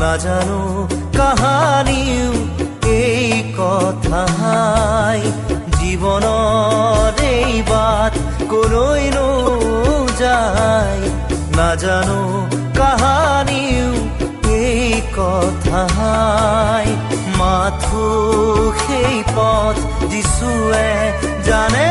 নাজানো কাহানিও এই কথাই জীৱনৰ এই বাট কলৈ যায় নাজানো কাহানিও এই কথাই মাথো সেই পথ যিছুৱে জানে